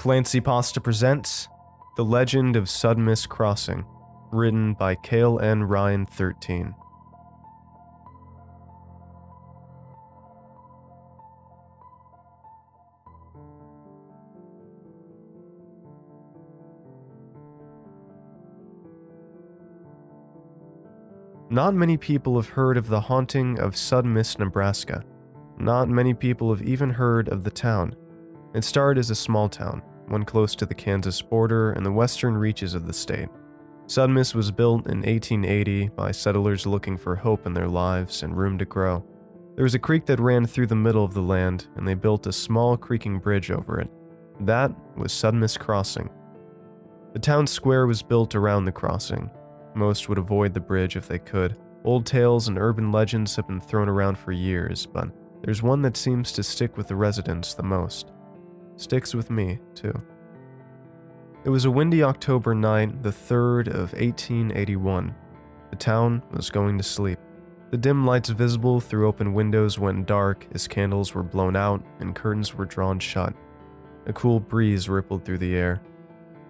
ClancyPasta presents The Legend of Sudmis Crossing, written by Cale N. Ryan 13. Not many people have heard of the haunting of Sudmis, Nebraska. Not many people have even heard of the town. It started as a small town, one close to the Kansas border and the western reaches of the state. Sudmis was built in 1880 by settlers looking for hope in their lives and room to grow. There was a creek that ran through the middle of the land, and they built a small creaking bridge over it. That was Sudmis Crossing. The town square was built around the crossing. Most would avoid the bridge if they could. Old tales and urban legends have been thrown around for years, but there's one that seems to stick with the residents the most. Sticks with me, too. It was a windy October night, the 3rd of 1881. The town was going to sleep. The dim lights visible through open windows went dark as candles were blown out and curtains were drawn shut. A cool breeze rippled through the air.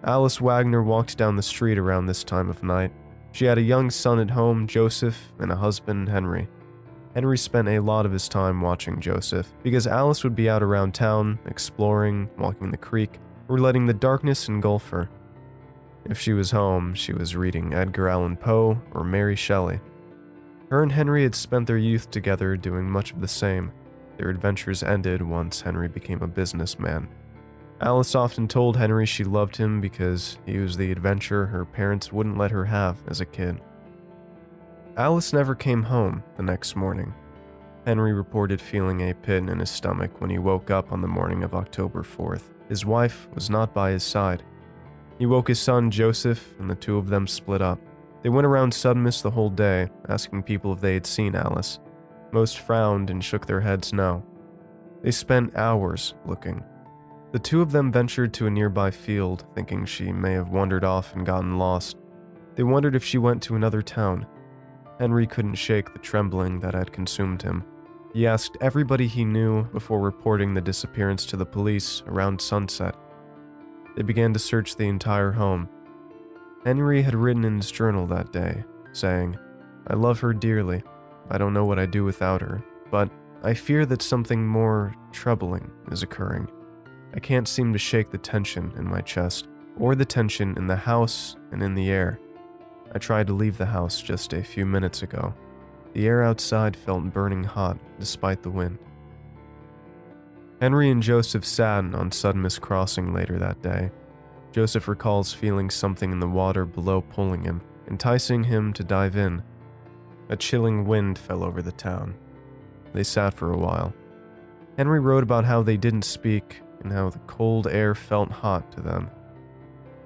Alice Wagner walked down the street around this time of night. She had a young son at home, Joseph, and a husband, Henry. Henry spent a lot of his time watching Joseph, because Alice would be out around town, exploring, walking the creek, or letting the darkness engulf her. If she was home, she was reading Edgar Allan Poe or Mary Shelley. Her and Henry had spent their youth together doing much of the same. Their adventures ended once Henry became a businessman. Alice often told Henry she loved him because he was the adventure her parents wouldn't let her have as a kid. Alice never came home the next morning. Henry reported feeling a pit in his stomach when he woke up on the morning of October 4th. His wife was not by his side. He woke his son Joseph, and the two of them split up. They went around Sudmis the whole day, asking people if they had seen Alice. Most frowned and shook their heads no. They spent hours looking. The two of them ventured to a nearby field, thinking she may have wandered off and gotten lost. They wondered if she went to another town. Henry couldn't shake the trembling that had consumed him. He asked everybody he knew before reporting the disappearance to the police around sunset. They began to search the entire home. Henry had written in his journal that day, saying, "I love her dearly. I don't know what I'd do without her, but I fear that something more troubling is occurring. I can't seem to shake the tension in my chest, or the tension in the house and in the air. I tried to leave the house just a few minutes ago. The air outside felt burning hot despite the wind." Henry and Joseph sat on Sudmis Crossing later that day. Joseph recalls feeling something in the water below pulling him, enticing him to dive in. A chilling wind fell over the town. They sat for a while. Henry wrote about how they didn't speak and how the cold air felt hot to them.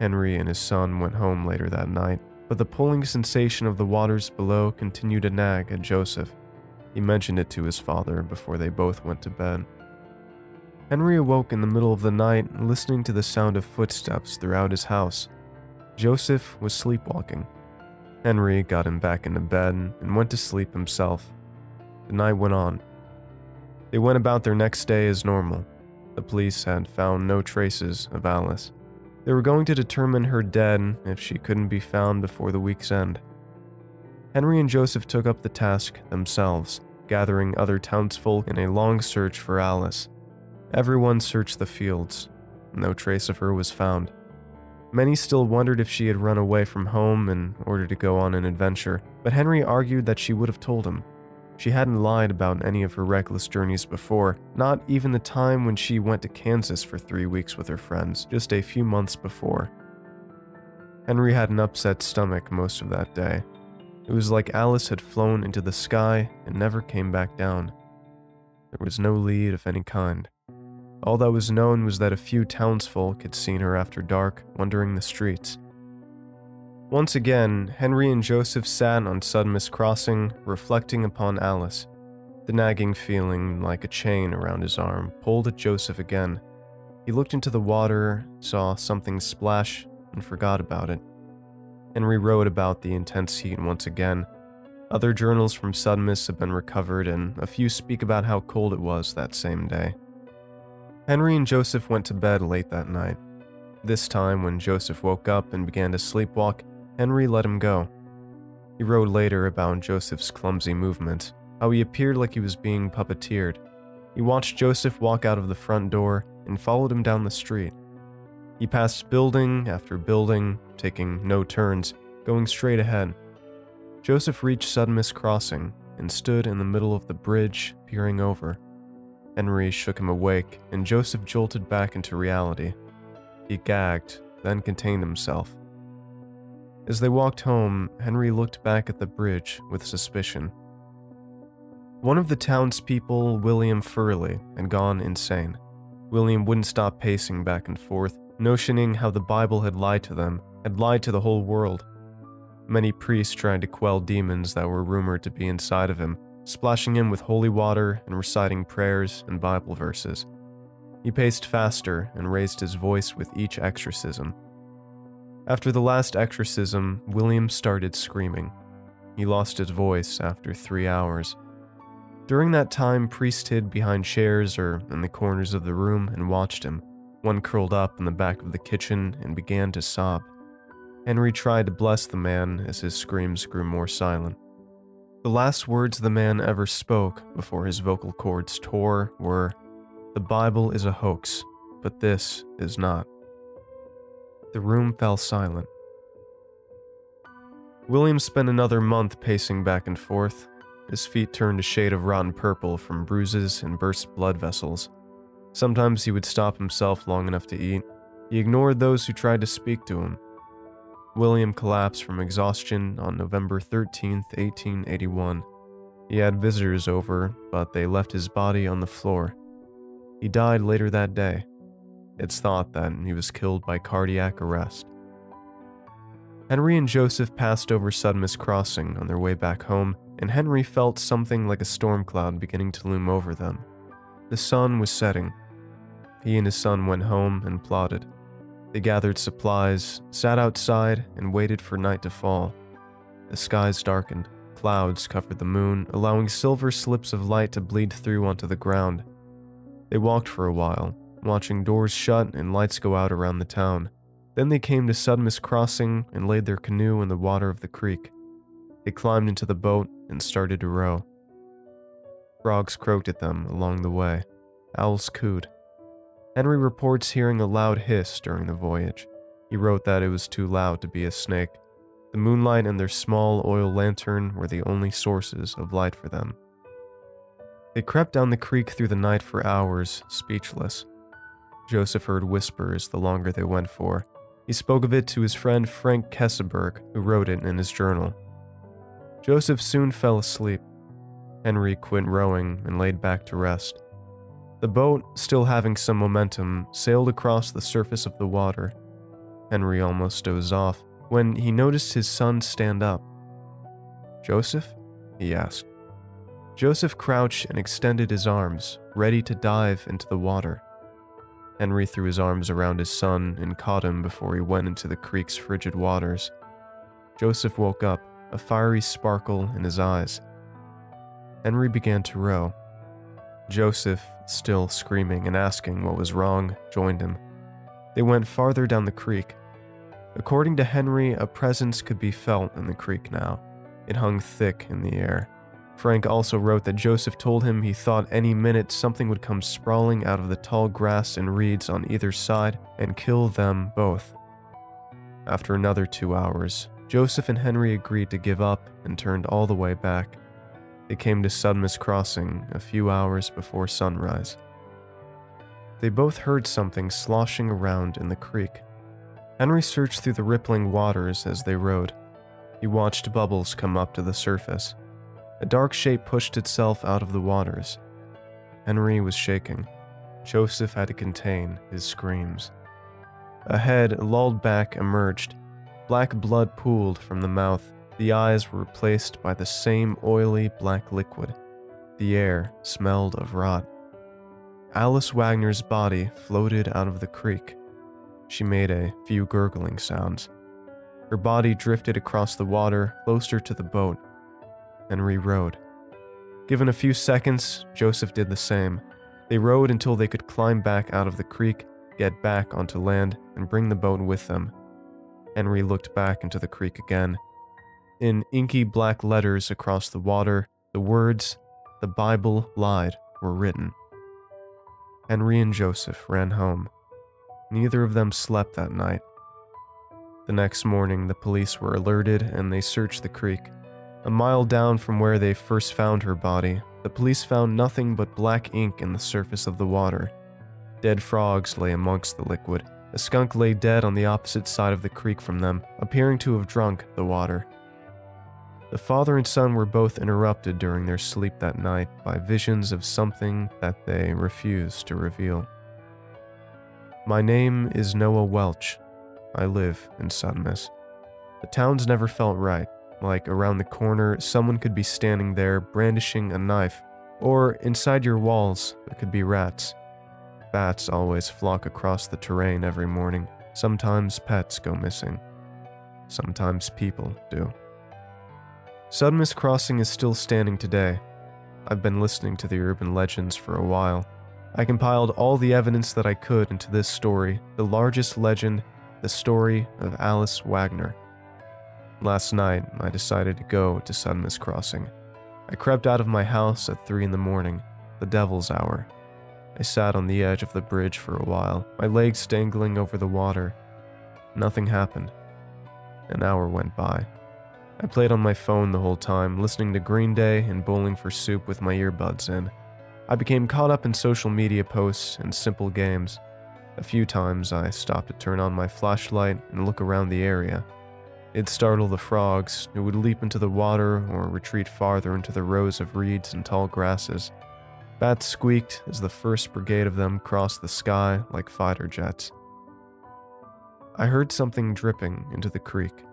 Henry and his son went home later that night, but the pulling sensation of the waters below continued to nag at Joseph. He mentioned it to his father before they both went to bed. Henry awoke in the middle of the night, listening to the sound of footsteps throughout his house. Joseph was sleepwalking. Henry got him back into bed and went to sleep himself. The night went on. They went about their next day as normal. The police had found no traces of Alice. They were going to determine her dead if she couldn't be found before the week's end. Henry and Joseph took up the task themselves, gathering other townsfolk in a long search for Alice. Everyone searched the fields. No trace of her was found. Many still wondered if she had run away from home in order to go on an adventure, but Henry argued that she would have told him. She hadn't lied about any of her reckless journeys before, not even the time when she went to Kansas for 3 weeks with her friends, just a few months before. Henry had an upset stomach most of that day. It was like Alice had flown into the sky and never came back down. There was no lead of any kind. All that was known was that a few townsfolk had seen her after dark, wandering the streets. Once again, Henry and Joseph sat on Sudmis Crossing, reflecting upon Alice. The nagging feeling, like a chain around his arm, pulled at Joseph again. He looked into the water, saw something splash, and forgot about it. Henry wrote about the intense heat once again. Other journals from Sudmis have been recovered, and a few speak about how cold it was that same day. Henry and Joseph went to bed late that night. This time, when Joseph woke up and began to sleepwalk, Henry let him go. He wrote later about Joseph's clumsy movements, how he appeared like he was being puppeteered. He watched Joseph walk out of the front door and followed him down the street. He passed building after building, taking no turns, going straight ahead. Joseph reached Sudmis Crossing and stood in the middle of the bridge, peering over. Henry shook him awake, and Joseph jolted back into reality. He gagged, then contained himself. As they walked home, Henry looked back at the bridge with suspicion. One of the townspeople, William Furley, had gone insane. William wouldn't stop pacing back and forth, notioning how the Bible had lied to them, had lied to the whole world. Many priests tried to quell demons that were rumored to be inside of him, splashing him with holy water and reciting prayers and Bible verses. He paced faster and raised his voice with each exorcism. After the last exorcism, William started screaming. He lost his voice after 3 hours. During that time, priests hid behind chairs or in the corners of the room and watched him. One curled up in the back of the kitchen and began to sob. Henry tried to bless the man as his screams grew more silent. The last words the man ever spoke before his vocal cords tore were, "The Bible is a hoax, but this is not." The room fell silent. William spent another month pacing back and forth. His feet turned a shade of rotten purple from bruises and burst blood vessels. Sometimes he would stop himself long enough to eat. He ignored those who tried to speak to him. William collapsed from exhaustion on November 13, 1881. He had visitors over, but they left his body on the floor. He died later that day. It's thought that he was killed by cardiac arrest. Henry and Joseph passed over Sudmis Crossing on their way back home, and Henry felt something like a storm cloud beginning to loom over them. The sun was setting. He and his son went home and plotted. They gathered supplies, sat outside, and waited for night to fall. The skies darkened. Clouds covered the moon, allowing silver slips of light to bleed through onto the ground. They walked for a while, watching doors shut and lights go out around the town. Then they came to Sudmis Crossing and laid their canoe in the water of the creek. They climbed into the boat and started to row. Frogs croaked at them along the way. Owls cooed. Henry reports hearing a loud hiss during the voyage. He wrote that it was too loud to be a snake. The moonlight and their small oil lantern were the only sources of light for them. They crept down the creek through the night for hours, speechless. Joseph heard whispers the longer they went for. He spoke of it to his friend Frank Kesseberg, who wrote it in his journal. Joseph soon fell asleep. Henry quit rowing and laid back to rest. The boat, still having some momentum, sailed across the surface of the water. Henry almost dozed off when he noticed his son stand up. "Joseph?" he asked. Joseph crouched and extended his arms, ready to dive into the water. Henry threw his arms around his son and caught him before he went into the creek's frigid waters. Joseph woke up, a fiery sparkle in his eyes. Henry began to row. Joseph, still screaming and asking what was wrong, joined him. They went farther down the creek. According to Henry, a presence could be felt in the creek now. It hung thick in the air. Frank also wrote that Joseph told him he thought any minute something would come sprawling out of the tall grass and reeds on either side and kill them both. After another 2 hours, Joseph and Henry agreed to give up and turned all the way back. They came to Sudmis Crossing a few hours before sunrise. They both heard something sloshing around in the creek. Henry searched through the rippling waters as they rowed. He watched bubbles come up to the surface. A dark shape pushed itself out of the waters. Henry was shaking. Joseph had to contain his screams. A head, lulled back, emerged. Black blood pooled from the mouth. The eyes were replaced by the same oily black liquid. The air smelled of rot. Alice Wagner's body floated out of the creek. She made a few gurgling sounds. Her body drifted across the water, closer to the boat. Henry rowed. Given a few seconds, Joseph did the same. They rowed until they could climb back out of the creek, get back onto land, and bring the boat with them. Henry looked back into the creek again. In inky black letters across the water, the words, "The Bible lied," were written. Henry and Joseph ran home. Neither of them slept that night. The next morning, the police were alerted and they searched the creek. A mile down from where they first found her body, the police found nothing but black ink in the surface of the water. Dead frogs lay amongst the liquid. A skunk lay dead on the opposite side of the creek from them, appearing to have drunk the water. The father and son were both interrupted during their sleep that night by visions of something that they refused to reveal. My name is Noah Welch. I live in Sudmis. The town's never felt right, like around the corner someone could be standing there brandishing a knife, or inside your walls there could be rats. Bats always flock across the terrain every morning. Sometimes pets go missing. Sometimes people do. Sudmis Crossing is still standing today. I've been listening to the urban legends for a while. I compiled all the evidence that I could into this story, the largest legend, the story of Alice Wagner. Last night, I decided to go to Sudmis Crossing. I crept out of my house at 3 in the morning, the devil's hour. I sat on the edge of the bridge for a while, my legs dangling over the water. Nothing happened. An hour went by. I played on my phone the whole time, listening to Green Day and Bowling for Soup with my earbuds in. I became caught up in social media posts and simple games. A few times I stopped to turn on my flashlight and look around the area. It'd startle the frogs, who would leap into the water or retreat farther into the rows of reeds and tall grasses. Bats squeaked as the first brigade of them crossed the sky like fighter jets. I heard something dripping into the creek.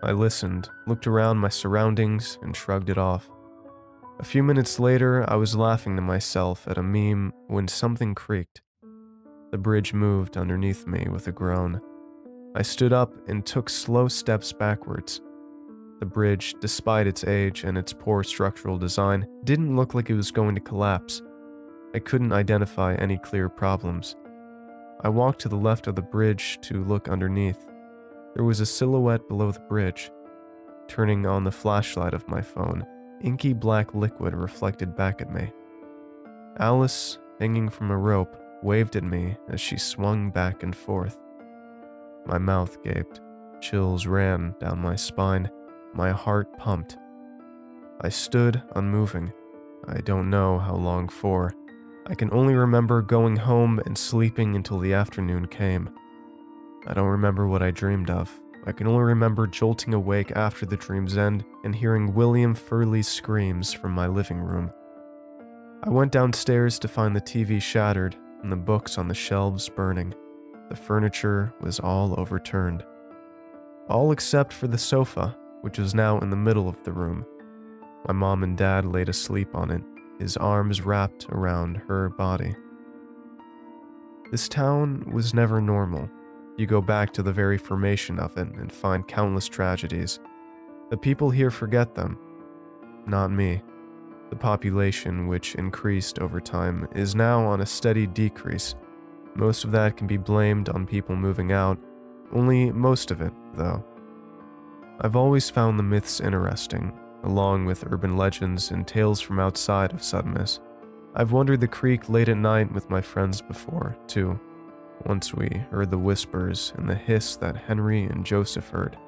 I listened, looked around my surroundings, and shrugged it off. A few minutes later, I was laughing to myself at a meme when something creaked. The bridge moved underneath me with a groan. I stood up and took slow steps backwards. The bridge, despite its age and its poor structural design, didn't look like it was going to collapse. I couldn't identify any clear problems. I walked to the left of the bridge to look underneath. There was a silhouette below the bridge. Turning on the flashlight of my phone, inky black liquid reflected back at me. Alice, hanging from a rope, waved at me as she swung back and forth. My mouth gaped. Chills ran down my spine. My heart pumped. I stood unmoving. I don't know how long for. I can only remember going home and sleeping until the afternoon came. I don't remember what I dreamed of. I can only remember jolting awake after the dream's end and hearing William Furley's screams from my living room. I went downstairs to find the TV shattered and the books on the shelves burning. The furniture was all overturned. All except for the sofa, which was now in the middle of the room. My mom and dad laid asleep on it, his arms wrapped around her body. This town was never normal. You go back to the very formation of it and find countless tragedies. The people here forget them. Not me. The population, which increased over time, is now on a steady decrease. Most of that can be blamed on people moving out. Only most of it, though. I've always found the myths interesting, along with urban legends and tales from outside of Sudmis. I've wandered the creek late at night with my friends before, too. Once we heard the whispers and the hiss that Henry and Joseph heard.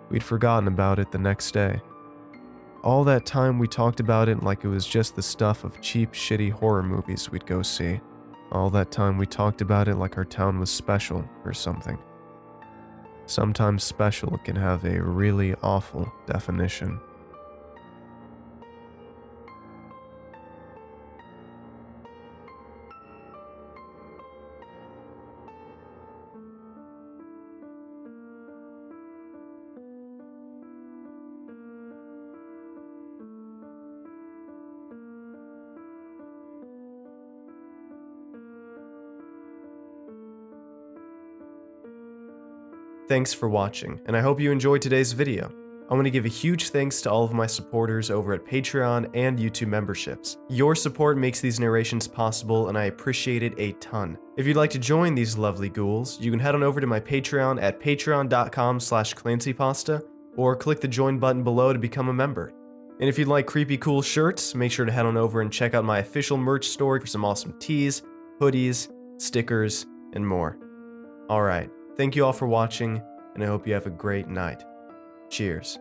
We'd forgotten about it the next day. All that time we talked about it like it was just the stuff of cheap, shitty horror movies we'd go see. All that time we talked about it like our town was special or something. Sometimes special can have a really awful definition. Thanks for watching, and I hope you enjoyed today's video. I want to give a huge thanks to all of my supporters over at Patreon and YouTube memberships. Your support makes these narrations possible, and I appreciate it a ton. If you'd like to join these lovely ghouls, you can head on over to my Patreon at patreon.com/clancypasta, or click the join button below to become a member. And if you'd like creepy cool shirts, make sure to head on over and check out my official merch store for some awesome tees, hoodies, stickers, and more. Alright, thank you all for watching, and I hope you have a great night. Cheers.